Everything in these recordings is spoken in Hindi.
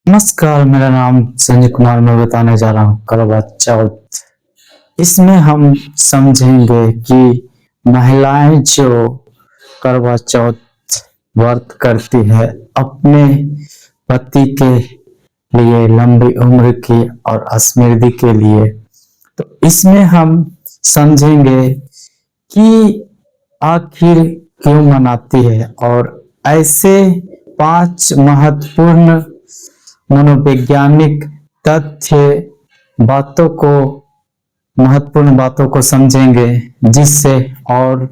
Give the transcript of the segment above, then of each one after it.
नमस्कार, मेरा नाम संजय कुमार। मैं बताने जा रहा हूँ करवा चौथ। इसमें हम समझेंगे कि महिलाएं जो करवा चौथ व्रत करती है अपने पति के लिए, लंबी उम्र की और समृद्धि के लिए, तो इसमें हम समझेंगे कि आखिर क्यों मनाती है और ऐसे 5 महत्वपूर्ण मनोवैज्ञानिक तथ्य महत्वपूर्ण बातों को समझेंगे, जिससे और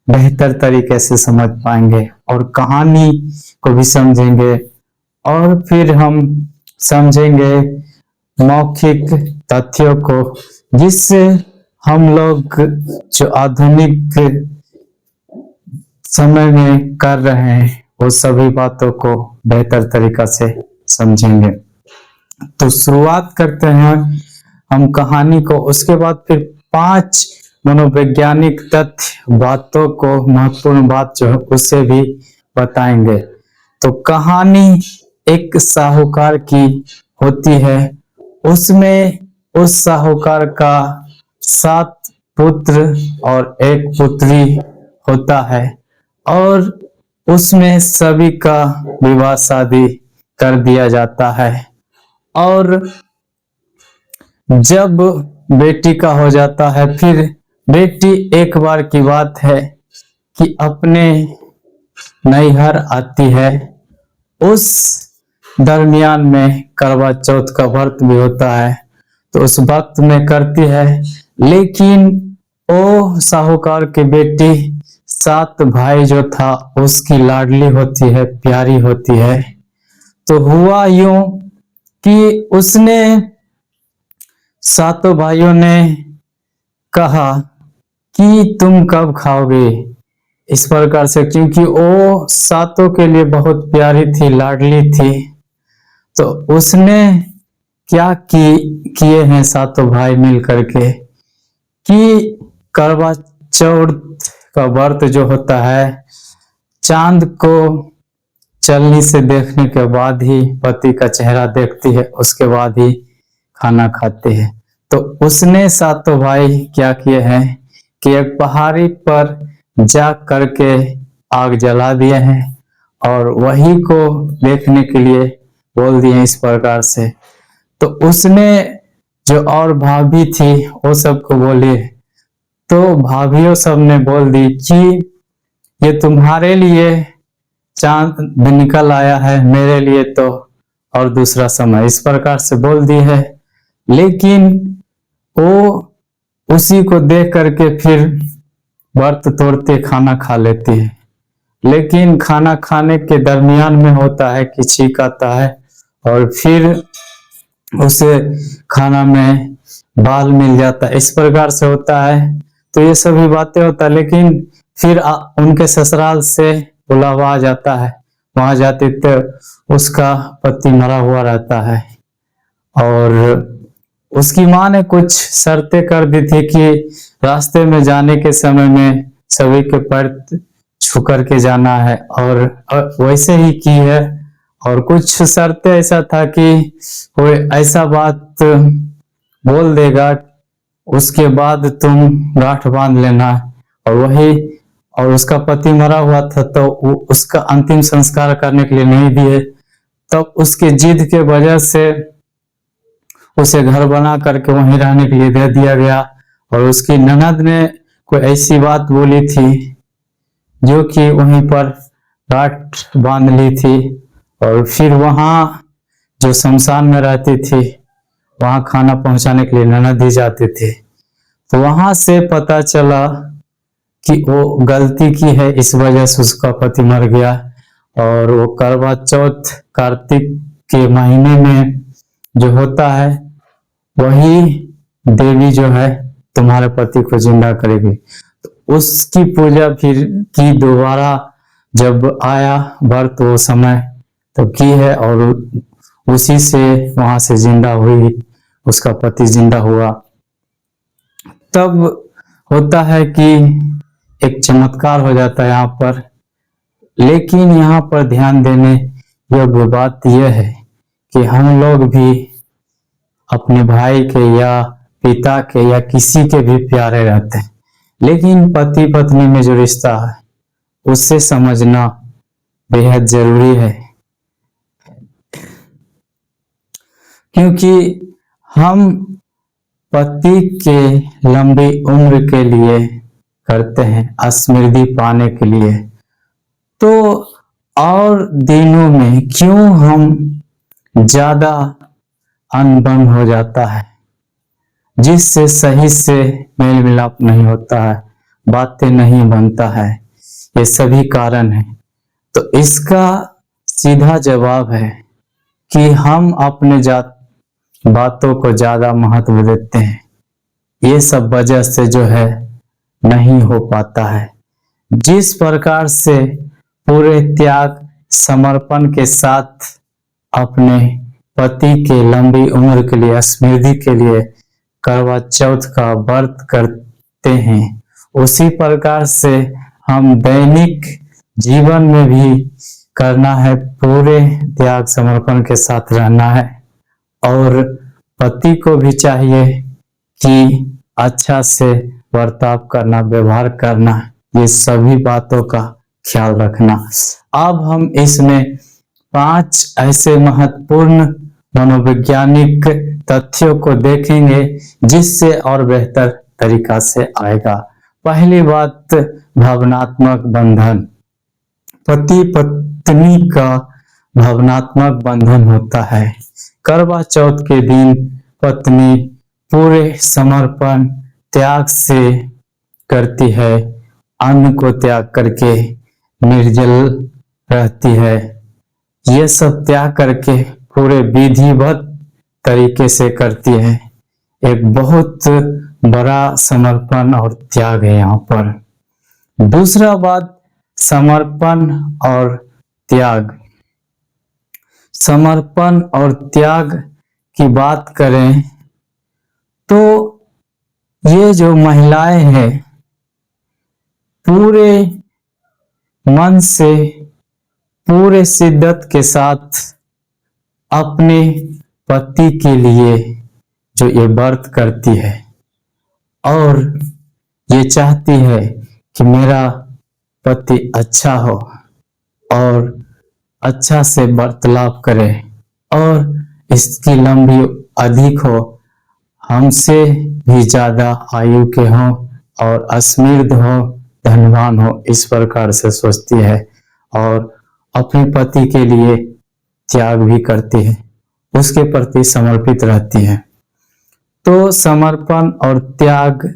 बेहतर तरीके से समझ पाएंगे और कहानी को भी समझेंगे। और फिर हम समझेंगे मौखिक तथ्यों को, जिससे हम लोग जो आधुनिक समय में कर रहे हैं वो सभी बातों को बेहतर तरीका से समझेंगे। तो शुरुआत करते हैं हम कहानी को, उसके बाद फिर 5 मनोवैज्ञानिक तथ्य बातों को, महत्वपूर्ण बात जो है उसे भी बताएंगे। तो कहानी एक साहूकार की होती है। उसमें उस साहूकार का 7 पुत्र और 1 पुत्री होता है और उसमें सभी का विवाह शादी कर दिया जाता है। और जब बेटी का हो जाता है, फिर बेटी, एक बार की बात है कि अपने नैहर आती है। उस दरमियान में करवा चौथ का व्रत भी होता है, तो उस वक्त में करती है। लेकिन वो साहूकार की बेटी 7 भाई जो था उसकी लाडली होती है, प्यारी होती है। तो हुआ यूं कि उसने 7 भाइयों ने कहा कि तुम कब खाओगे, इस प्रकार से, क्योंकि वो 7 के लिए बहुत प्यारी थी, लाडली थी। तो उसने क्या किए हैं 7 भाई मिल करके कि करवा चौथ का व्रत जो होता है, चांद को चलने से देखने के बाद ही, पति का चेहरा देखती है, उसके बाद ही खाना खाते हैं। तो उसने 7 भाई क्या किए हैं कि एक पहाड़ी पर जा करके आग जला दिए हैं और वही को देखने के लिए बोल दिए इस प्रकार से। तो उसने जो और भाभी थी वो सबको बोली, तो भाभियों सब ने बोल दी कि ये तुम्हारे लिए चांद निकल आया है, मेरे लिए तो और दूसरा समय, इस प्रकार से बोल दी है। लेकिन वो उसी को देख करके फिर व्रत तोड़ते खाना खा लेती है। लेकिन खाना खाने के दरमियान में होता है कि छींक आता है और फिर उसे खाना में बाल मिल जाता है, इस प्रकार से होता है। तो ये सभी बातें होता है। लेकिन फिर उनके ससुराल से बुलावा आ जाता है। वहां जाते तो उसका पति मरा हुआ रहता है और उसकी माँ ने कुछ शर्तें कर दी थी कि रास्ते में जाने के समय में सभी के पैर छू करके जाना है, और वैसे ही की है। और कुछ शर्तें ऐसा था कि कोई ऐसा बात बोल देगा उसके बाद तुम गांठ बांध लेना, और वही, और उसका पति मरा हुआ था तो उसका अंतिम संस्कार करने के लिए नहीं दिए। तब उसके जिद के वजह से उसे घर बना करके वहीं रहने के लिए दे दिया गया। और उसकी ननद ने कोई ऐसी बात बोली थी जो कि वहीं पर गांठ बांध ली थी, और फिर वहां जो शमशान में रहती थी वहां खाना पहुंचाने के लिए ननद ही जाते थे। तो वहां से पता चला कि वो गलती की है, इस वजह से उसका पति मर गया। और वो करवा चौथ कार्तिक के महीने में जो होता है, वही देवी जो है तुम्हारे पति को जिंदा करेगी। तो उसकी पूजा फिर की दोबारा, जब आया व्रत वो समय तो की है, और उसी से वहां से जिंदा हुई, उसका पति जिंदा हुआ। तब होता है कि एक चमत्कार हो जाता है यहाँ पर। लेकिन यहाँ पर ध्यान देने योग्य बात यह है कि हम लोग भी अपने भाई के या पिता के या किसी के भी प्यारे रहते हैं, लेकिन पति पत्नी में जो रिश्ता है उससे समझना बेहद जरूरी है, क्योंकि हम पति के लंबी उम्र के लिए करते हैं, स्मृति पाने के लिए। तो और दिनों में क्यों हम ज्यादा अनबन हो जाता है, जिससे सही से मेल मिलाप नहीं होता है, बातें नहीं बनता है, ये सभी कारण है। तो इसका सीधा जवाब है कि हम अपने बातों को ज्यादा महत्व देते हैं। ये सब वजह से जो है नहीं हो पाता है। जिस प्रकार से पूरे त्याग समर्पण के साथ अपने पति के लंबी उम्र के लिए, स्मृति के लिए करवा चौथ का व्रत करते हैं, उसी प्रकार से हम दैनिक जीवन में भी करना है, पूरे त्याग समर्पण के साथ रहना है। और पति को भी चाहिए कि अच्छा से बर्ताव करना, व्यवहार करना, ये सभी बातों का ख्याल रखना। अब हम इसमें 5 ऐसे महत्वपूर्ण मनोवैज्ञानिक तथ्यों को देखेंगे जिससे और बेहतर तरीका से आएगा। पहली बात, भावनात्मक बंधन। पति पत्नी का भावनात्मक बंधन होता है। करवा चौथ के दिन पत्नी पूरे समर्पण त्याग से करती है, अन्न को त्याग करके निर्जल रहती है। ये सब त्याग करके पूरे विधिवत तरीके से करती है। एक बहुत बड़ा समर्पण और त्याग है यहाँ पर। दूसरा बात, समर्पण और त्याग। समर्पण और त्याग की बात करें तो ये जो महिलाएं हैं पूरे मन से, पूरे शिद्दत के साथ अपने पति के लिए जो ये व्रत करती है और ये चाहती है कि मेरा पति अच्छा हो और अच्छा से वार्तालाप करे और इसकी लंबी अधिक हो, हमसे भी ज्यादा आयु के हो और असमृद्ध हो, धनवान हो, इस प्रकार से सोचती है और अपने पति के लिए त्याग भी करती है, उसके प्रति समर्पित रहती है। तो समर्पण और त्याग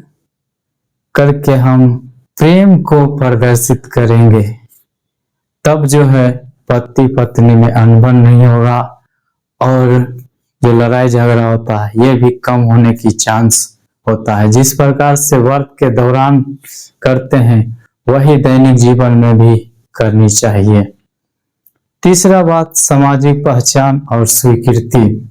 करके हम प्रेम को प्रदर्शित करेंगे, तब जो है पति पत्नी में अनबन नहीं होगा और जो लड़ाई झगड़ा होता है ये भी कम होने की चांस होता है। जिस प्रकार से व्रत के दौरान करते हैं वही दैनिक जीवन में भी करनी चाहिए। तीसरा बात, सामाजिक पहचान और स्वीकृति।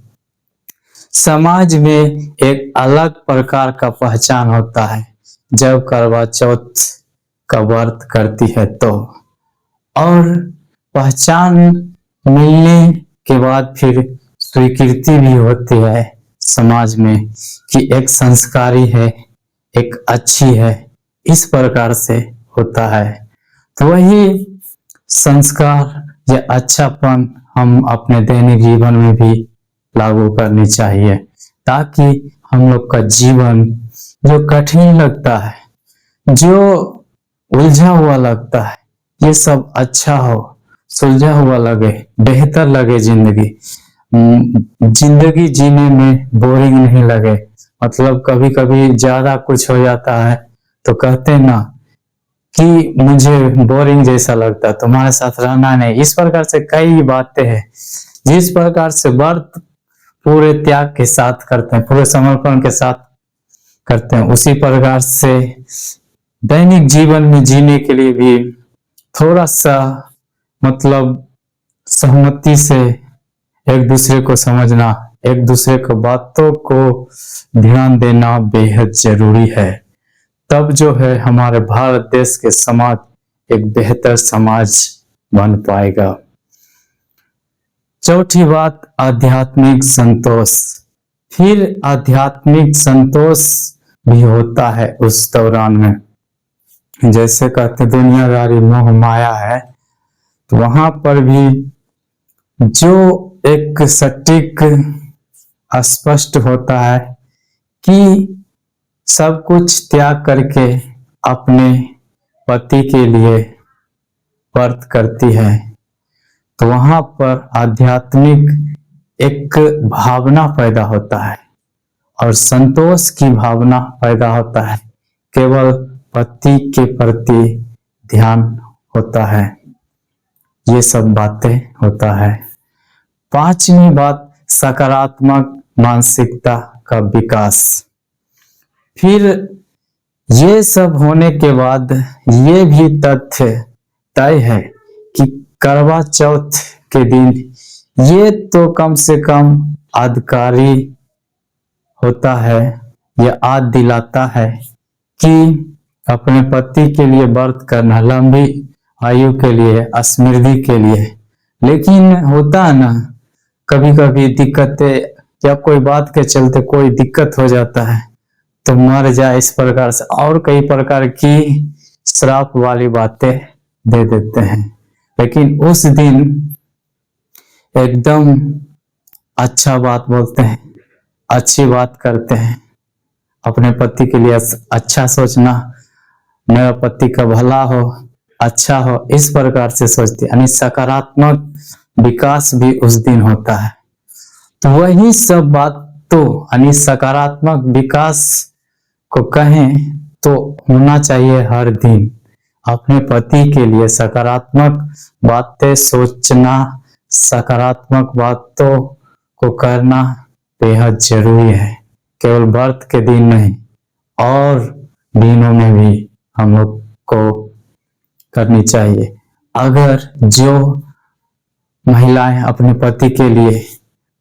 समाज में एक अलग प्रकार का पहचान होता है जब करवा चौथ का व्रत करती है तो, और पहचान मिलने के बाद फिर स्वीकृति भी होती है समाज में कि एक संस्कारी है, एक अच्छी है, इस प्रकार से होता है। तो वही संस्कार या अच्छापन हम अपने दैनिक जीवन में भी लागू करनी चाहिए, ताकि हम लोग का जीवन जो कठिन लगता है, जो उलझा हुआ लगता है, ये सब अच्छा हो, सुलझा हुआ लगे, बेहतर लगे जिंदगी। जिंदगी जीने में बोरिंग नहीं लगे। मतलब कभी कभी ज्यादा कुछ हो जाता है तो कहते ना कि मुझे बोरिंग जैसा लगता है, तुम्हारे साथ रहना नहीं। इस प्रकार से कई बातें हैं। जिस प्रकार से व्रत पूरे त्याग के साथ करते हैं, पूरे समर्पण के साथ करते हैं, उसी प्रकार से दैनिक जीवन में जीने के लिए भी थोड़ा सा मतलब सहमति से एक दूसरे को समझना, एक दूसरे को बातों को ध्यान देना बेहद जरूरी है। तब जो है हमारे भारत देश के समाज एक बेहतर समाज बन पाएगा। चौथी बात, आध्यात्मिक संतोष। फिर आध्यात्मिक संतोष भी होता है उस दौरान में। जैसे कहते दुनियादारी मोह माया है, तो वहां पर भी जो एक सटीक स्पष्ट होता है कि सब कुछ त्याग करके अपने पति के लिए व्रत करती है, तो वहां पर आध्यात्मिक एक भावना पैदा होता है और संतोष की भावना पैदा होता है। केवल पति के प्रति ध्यान होता है, ये सब बातें होता है। पांचवी बात, सकारात्मक मानसिकता का विकास। फिर ये सब होने के बाद ये भी तथ्य तय है कि करवा चौथ के दिन ये तो कम से कम आदकारी होता है, यह आद दिलाता है कि अपने पति के लिए व्रत करना, लंबी आयु के लिए, समृद्धि के लिए। लेकिन होता है ना, कभी कभी दिक्कतें या कोई बात के चलते कोई दिक्कत हो जाता है तो मर जाए, इस प्रकार से और कई प्रकार की श्राप वाली बातें दे देते हैं। लेकिन उस दिन एकदम अच्छा बात बोलते हैं, अच्छी बात करते हैं, अपने पति के लिए अच्छा सोचना, मेरा पति का भला हो, अच्छा हो, इस प्रकार से सोचते, यानी सकारात्मक विकास भी उस दिन होता है। तो वही सब बात तो यानी सकारात्मक विकास को कहें तो होना चाहिए हर दिन। अपने पति के लिए सकारात्मक बातें सोचना, सकारात्मक बातों को करना बेहद जरूरी है। केवल व्रत के दिन नहीं, और दिनों में भी हम लोग को करनी चाहिए। अगर जो महिलाएं अपने पति के लिए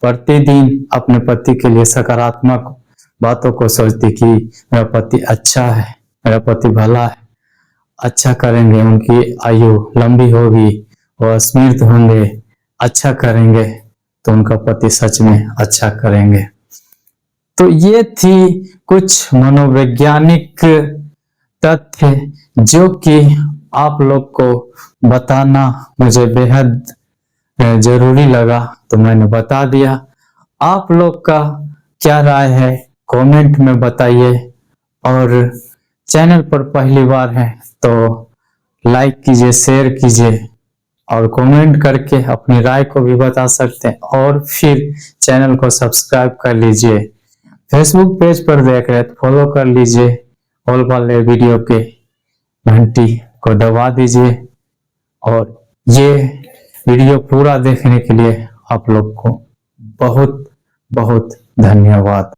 प्रतिदिन अपने पति के लिए सकारात्मक बातों को सोचती कि मेरा पति अच्छा है, मेरा पति भला है, अच्छा करेंगे, उनकी आयु लंबी होगी, वो समृद्ध होंगे, अच्छा करेंगे, तो उनका पति सच में अच्छा करेंगे। तो ये थी कुछ मनोवैज्ञानिक तथ्य जो कि आप लोग को बताना मुझे बेहद जरूरी लगा, तो मैंने बता दिया। आप लोग का क्या राय है कमेंट में बताइए, और चैनल पर पहली बार है तो लाइक कीजिए, शेयर कीजिए, और कमेंट करके अपनी राय को भी बता सकते हैं। और फिर चैनल को सब्सक्राइब कर लीजिए। फेसबुक पेज पर देख रहे हैं तो फॉलो कर लीजिए, ऑल वाले वीडियो के घंटी को दबा दीजिए। और ये वीडियो पूरा देखने के लिए आप लोग को बहुत बहुत धन्यवाद।